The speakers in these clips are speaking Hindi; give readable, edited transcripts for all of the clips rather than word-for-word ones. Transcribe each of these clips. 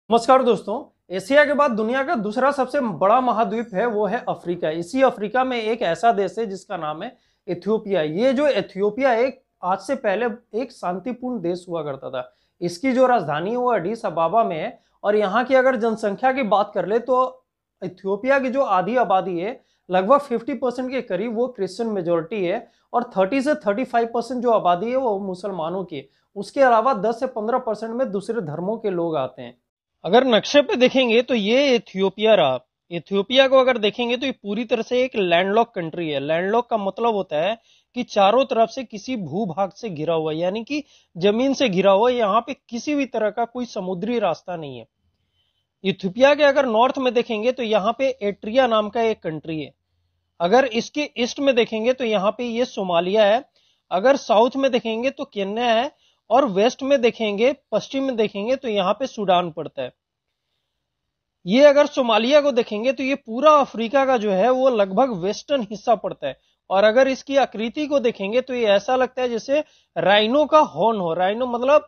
नमस्कार दोस्तों। एशिया के बाद दुनिया का दूसरा सबसे बड़ा महाद्वीप है वो है अफ्रीका। इसी अफ्रीका में एक ऐसा देश है जिसका नाम है इथियोपिया। ये जो इथियोपिया एक आज से पहले एक शांतिपूर्ण देश हुआ करता था। इसकी जो राजधानी है वो एडिस अबाबा में है और यहाँ की अगर जनसंख्या की बात कर ले तो इथियोपिया की जो आधी आबादी है लगभग 50% के करीब वो क्रिश्चियन मेजोरिटी है और 30 से 35% जो आबादी है वो मुसलमानों की है। उसके अलावा 10 से 15% में दूसरे धर्मों के लोग आते हैं। अगर नक्शे पे देखेंगे तो ये इथियोपिया रहा। इथियोपिया को अगर देखेंगे तो ये पूरी तरह से एक लैंडलॉक कंट्री है। लैंडलॉक का मतलब होता है कि चारों तरफ से किसी भूभाग से घिरा हुआ, यानी कि जमीन से घिरा हुआ। यहाँ पे किसी भी तरह का कोई समुद्री रास्ता नहीं है। इथियोपिया के अगर नॉर्थ में देखेंगे तो यहाँ पे एट्रिया नाम का एक कंट्री है। अगर इसके ईस्ट में देखेंगे तो यहाँ पे ये सोमालिया है। अगर साउथ में देखेंगे तो केन्या है और वेस्ट में देखेंगे, पश्चिम में देखेंगे तो यहाँ पे सूडान पड़ता है। ये अगर सोमालिया को देखेंगे तो ये पूरा अफ्रीका का जो है वो लगभग वेस्टर्न हिस्सा पड़ता है। और अगर इसकी आकृति को देखेंगे तो ये ऐसा लगता है जैसे राइनो का हॉर्न हो। राइनो मतलब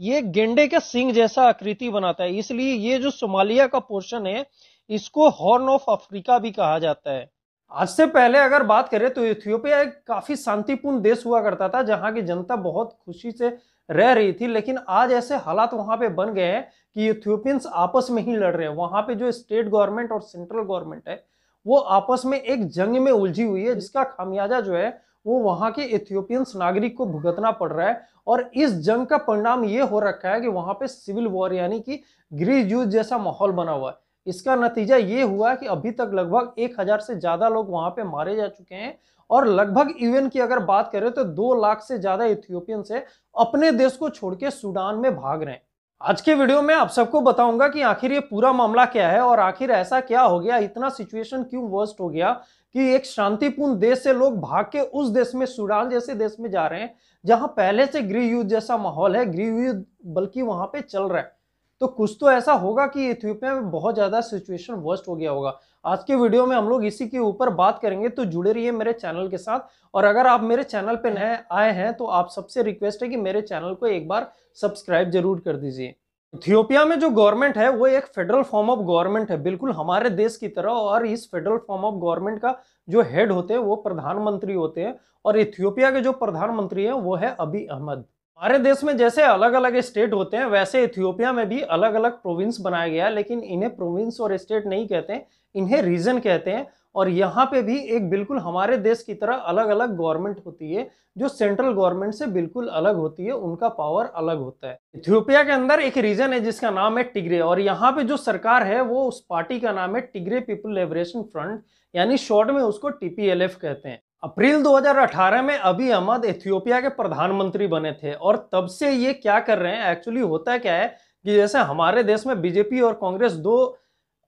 ये गेंडे का सिंग जैसा आकृति बनाता है, इसलिए ये जो सोमालिया का पोर्शन है इसको हॉर्न ऑफ अफ्रीका भी कहा जाता है। आज से पहले अगर बात करें तो इथियोपिया एक काफी शांतिपूर्ण देश हुआ करता था जहां की जनता बहुत खुशी से रह रही थी। लेकिन आज ऐसे हालात वहां पे बन गए हैं कि इथियोपियंस आपस में ही लड़ रहे हैं। वहां पे जो स्टेट गवर्नमेंट और सेंट्रल गवर्नमेंट है वो आपस में एक जंग में उलझी हुई है, जिसका खामियाजा जो है वो वहां के इथियोपियंस नागरिक को भुगतना पड़ रहा है। और इस जंग का परिणाम ये हो रखा है कि वहां पे सिविल वॉर यानी कि गृह युद्ध जैसा माहौल बना हुआ है। इसका नतीजा ये हुआ कि अभी तक लगभग 1000 से ज्यादा लोग वहां पे मारे जा चुके हैं और लगभग यूएन की अगर बात करें तो 2 लाख से ज्यादा इथियोपियन से अपने देश को छोड़ के सूडान में भाग रहे हैं। आज के वीडियो में आप सबको बताऊंगा कि आखिर ये पूरा मामला क्या है और आखिर ऐसा क्या हो गया, इतना सिचुएशन क्यों वर्स्ट हो गया कि एक शांतिपूर्ण देश से लोग भाग के उस देश में, सूडान जैसे देश में जा रहे हैं जहां पहले से गृह युद्ध जैसा माहौल है, गृह युद्ध बल्कि वहां पे चल रहा है। तो कुछ तो ऐसा होगा कि इथियोपिया में बहुत ज्यादा सिचुएशन वर्स्ट हो गया होगा। आज के वीडियो में हम लोग इसी के ऊपर बात करेंगे, तो जुड़े रहिए मेरे चैनल के साथ। और अगर आप मेरे चैनल पे नए आए हैं तो आप सबसे रिक्वेस्ट है कि मेरे चैनल को एक बार सब्सक्राइब जरूर कर दीजिए। इथियोपिया में जो गवर्नमेंट है वो एक फेडरल फॉर्म ऑफ गवर्नमेंट है, बिल्कुल हमारे देश की तरह। और इस फेडरल फॉर्म ऑफ गवर्नमेंट का जो हेड होते हैं वो प्रधानमंत्री होते हैं। और इथियोपिया के जो प्रधानमंत्री हैं वो है अबी अहमद। हमारे देश में जैसे अलग अलग स्टेट होते हैं वैसे इथियोपिया में भी अलग अलग प्रोविंस बनाया गया है, लेकिन इन्हें प्रोविंस और स्टेट नहीं कहते, इन्हें रीजन कहते हैं। और यहाँ पे भी एक बिल्कुल हमारे देश की तरह अलग अलग गवर्नमेंट होती है जो सेंट्रल गवर्नमेंट से बिल्कुल अलग होती है, उनका पावर अलग होता है। इथियोपिया के अंदर एक रीजन है जिसका नाम है टिग्रे, और यहाँ पे जो सरकार है वो उस पार्टी का नाम है टिग्रे पीपल लिबरेशन फ्रंट, यानी शॉर्ट में उसको टीपीएलएफ कहते हैं। अप्रैल 2018 में अबी अहमद इथियोपिया के प्रधानमंत्री बने थे और तब से ये क्या कर रहे हैं, एक्चुअली होता क्या है कि जैसे हमारे देश में बीजेपी और कांग्रेस दो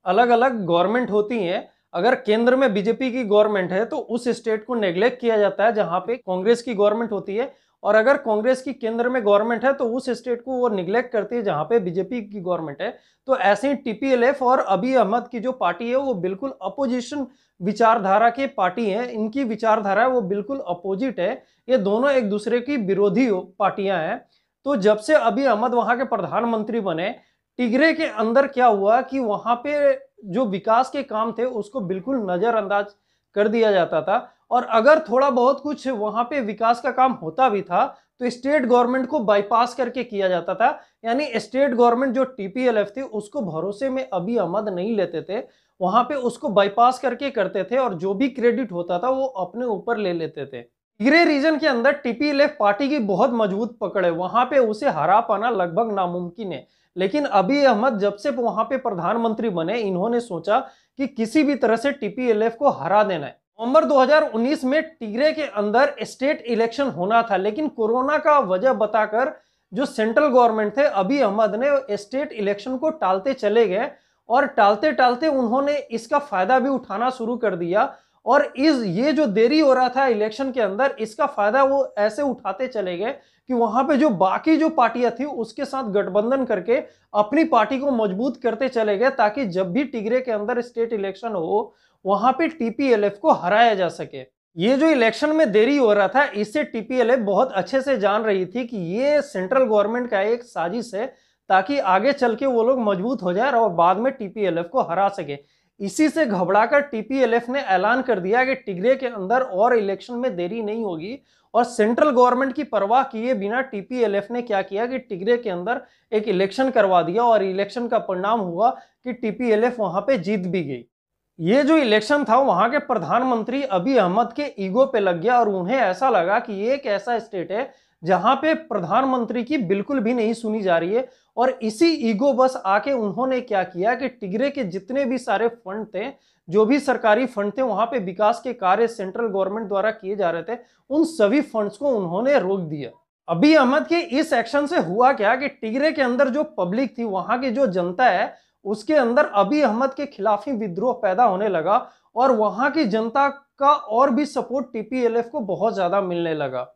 अलग अलग गवर्नमेंट होती हैं। अगर केंद्र में बीजेपी की गवर्नमेंट है तो उस स्टेट को नेग्लेक्ट किया जाता है जहां पे कांग्रेस की गवर्नमेंट होती है, और अगर कांग्रेस की केंद्र में गवर्नमेंट है तो उस स्टेट को वो निग्लेक्ट करती है जहां पे बीजेपी की गवर्नमेंट है। तो ऐसे ही टीपीएलएफ और अबी अहमद की जो पार्टी है वो बिल्कुल अपोजिशन विचारधारा की पार्टी है। इनकी विचारधारा वो बिल्कुल अपोजिट है, ये दोनों एक दूसरे की विरोधी पार्टियां हैं। तो जब से अबी अहमद वहां के प्रधानमंत्री बने, टिग्रे के अंदर क्या हुआ कि वहां पे जो विकास के काम थे उसको बिल्कुल नजरअंदाज कर दिया जाता था। और अगर थोड़ा बहुत कुछ वहां पे विकास का काम होता भी था तो स्टेट गवर्नमेंट को बाईपास करके किया जाता था, यानी स्टेट गवर्नमेंट जो टीपीएलएफ थी उसको भरोसे में अबी अहमद नहीं लेते थे, वहां पे उसको बाईपास करके करते थे और जो भी क्रेडिट होता था वो अपने ऊपर ले लेते थे। टिग्रे रीजन के अंदर टीपीएलएफ पार्टी की बहुत मजबूत पकड़ है, वहां पे उसे हरा पाना लगभग नामुमकिन है। लेकिन अबी अहमद जब से वहां पे प्रधानमंत्री बने, इन्होंने सोचा कि किसी भी तरह से टीपीएलएफ को हरा देना है। नवंबर 2019 में टिग्रे के अंदर स्टेट इलेक्शन होना था, लेकिन कोरोना का वजह बताकर जो सेंट्रल गवर्नमेंट थे अबी अहमद ने स्टेट इलेक्शन को टालते चले गए। और टालते टालते उन्होंने इसका फायदा भी उठाना शुरू कर दिया। और ये जो देरी हो रहा था इलेक्शन के अंदर, इसका फायदा वो ऐसे उठाते चले गए कि वहां पे जो बाकी जो पार्टियां थी उसके साथ गठबंधन करके अपनी पार्टी को मजबूत करते चले गए, ताकि जब भी टिग्रे के अंदर स्टेट इलेक्शन हो वहां पे टीपीएलएफ को हराया जा सके। ये जो इलेक्शन में देरी हो रहा था इससे टीपीएलएफ बहुत अच्छे से जान रही थी कि ये सेंट्रल गवर्नमेंट का एक साजिश है, ताकि आगे चल के वो लोग मजबूत हो जाए और बाद में टीपीएलएफ को हरा सके। इसी से घबराकर टीपीएलएफ ने ऐलान कर दिया कि टिग्रे के अंदर और इलेक्शन में देरी नहीं होगी, और सेंट्रल गवर्नमेंट की परवाह किए बिना टीपीएलएफ ने क्या किया कि टिग्रे के अंदर एक इलेक्शन करवा दिया, और इलेक्शन का परिणाम हुआ कि टीपीएलएफ वहां पे जीत भी गई। ये जो इलेक्शन था वहां के प्रधानमंत्री अभी अहमद के ईगो पे लग गया, और उन्हें ऐसा लगा कि ये एक ऐसा स्टेट है जहां पे प्रधानमंत्री की बिल्कुल भी नहीं सुनी जा रही है। और इसी ईगो बस आके उन्होंने क्या किया कि टिग्रे के जितने भी सारे फंड थे, जो भी सरकारी फंड थे, वहां पे विकास के कार्य सेंट्रल गवर्नमेंट द्वारा किए जा रहे थे, उन सभी फंड्स को उन्होंने रोक दिया। अभी अहमद के इस एक्शन से हुआ क्या कि टिग्रे के अंदर जो पब्लिक थी, वहां की जो जनता है, उसके अंदर अभी अहमद के खिलाफ ही विद्रोह पैदा होने लगा, और वहां की जनता का और भी सपोर्ट टीपीएलएफ को बहुत ज्यादा मिलने लगा।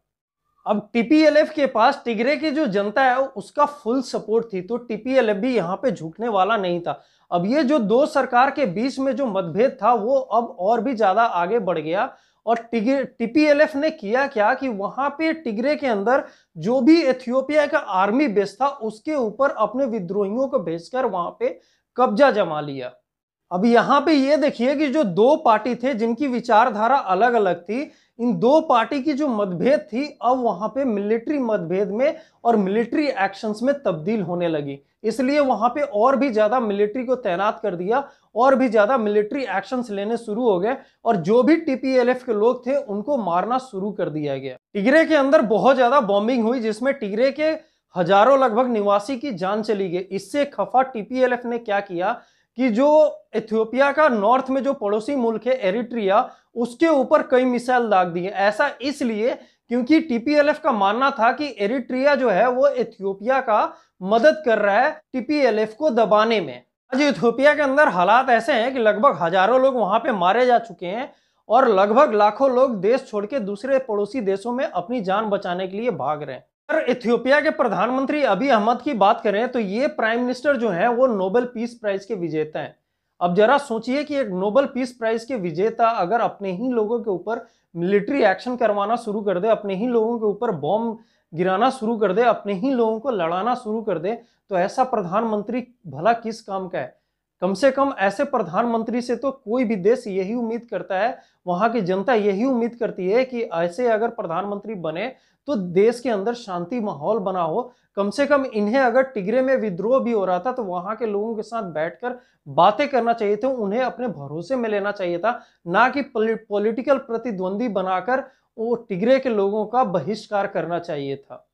अब टीपीएलएफ के पास टिग्रे की जो जनता है उसका फुल सपोर्ट थी, तो टीपीएलएफ भी यहाँ पे झुकने वाला नहीं था। अब ये जो दो सरकार के बीच में जो मतभेद था वो अब और भी ज्यादा आगे बढ़ गया, और टीपीएलएफ ने किया क्या कि वहां पे टिग्रे के अंदर जो भी इथियोपिया का आर्मी बेस था उसके ऊपर अपने विद्रोहियों को भेजकर वहां पे कब्जा जमा लिया। अब यहां पे ये देखिए कि जो दो पार्टी थे जिनकी विचारधारा अलग अलग थी, इन दो पार्टी की जो मतभेद थी अब वहां पे मिलिट्री मतभेद में और मिलिट्री एक्शंस में तब्दील होने लगी। इसलिए वहां पे और भी ज्यादा मिलिट्री को तैनात कर दिया, और भी ज्यादा मिलिट्री एक्शंस लेने शुरू हो गए, और जो भी टीपीएलएफ के लोग थे उनको मारना शुरू कर दिया गया। टिग्रे के अंदर बहुत ज्यादा बॉम्बिंग हुई, जिसमें टिग्रे के हजारों लगभग निवासी की जान चली गई। इससे खफा टीपीएलएफ ने क्या किया कि जो इथियोपिया का नॉर्थ में जो पड़ोसी मुल्क है एरिट्रिया, उसके ऊपर कई मिसाइल दाग दिए। ऐसा इसलिए क्योंकि टीपीएलएफ का मानना था कि एरिट्रिया जो है वो इथियोपिया का मदद कर रहा है टीपीएलएफ को दबाने में। आज इथियोपिया के अंदर हालात ऐसे हैं कि लगभग हजारों लोग वहां पे मारे जा चुके हैं, और लगभग लाखों लोग देश छोड़ के दूसरे पड़ोसी देशों में अपनी जान बचाने के लिए भाग रहे हैं। अगर इथियोपिया के प्रधानमंत्री अभी अहमद की बात करें तो ये प्राइम मिनिस्टर जो है वो नोबेल पीस प्राइज के विजेता हैं। अब जरा सोचिए कि एक नोबेल पीस प्राइज के विजेता अगर अपने ही लोगों के ऊपर मिलिट्री एक्शन करवाना शुरू कर दे, अपने ही लोगों के ऊपर बॉम्ब गिराना शुरू कर दे, अपने ही लोगों को लड़ाना शुरू कर दे, तो ऐसा प्रधानमंत्री भला किस काम का है। कम से कम ऐसे प्रधानमंत्री से तो कोई भी देश यही उम्मीद करता है, वहां की जनता यही उम्मीद करती है कि ऐसे अगर प्रधानमंत्री बने तो देश के अंदर शांति माहौल बना हो। कम से कम इन्हें अगर टिग्रे में विद्रोह भी हो रहा था तो वहां के लोगों के साथ बैठकर बातें करना चाहिए थे, उन्हें अपने भरोसे में लेना चाहिए था, ना कि पॉलिटिकल प्रतिद्वंदी बनाकर वो टिग्रे के लोगों का बहिष्कार करना चाहिए था।